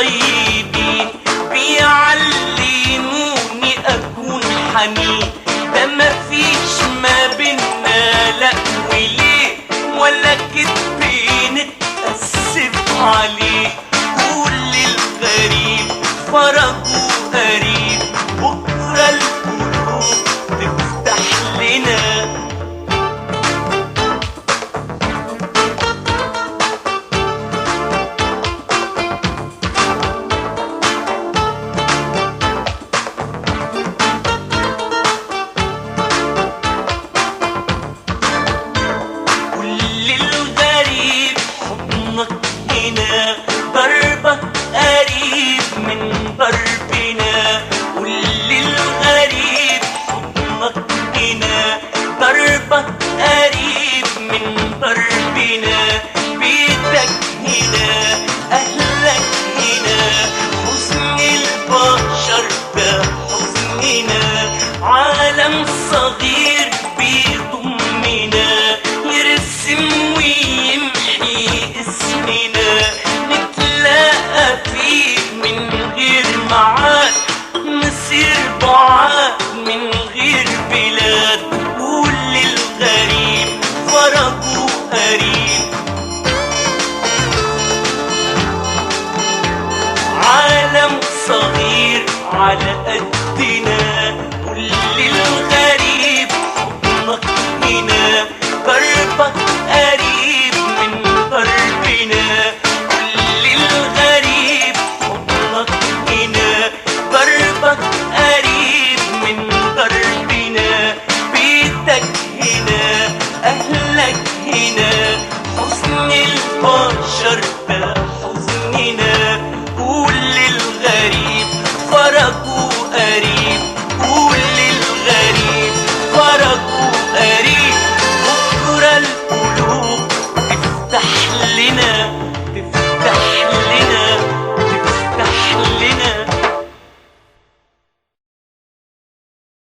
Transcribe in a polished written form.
طيبين بيعلموني أكون حنين. ده مفيش ما بينا لا وليه ولا كدب نتأسف عليه. قول للغريب فرجه قريب، بكرة القلوب تفتح لنا. ضربك قريب من ضربنا، قول للغريب حضنك هنا. ضربك قريب من ضربنا، بيتك هنا أهلك هنا. حزن البشر ده حزننا، عالم صغير بيضمنا، يرسم ويمحي اسمنا. نتلاقى فيه من غير معاد، نصير بعاد من غير بلاد. قول للغريب فرجه قريب، عالم صغير على قدنا. قول للغريب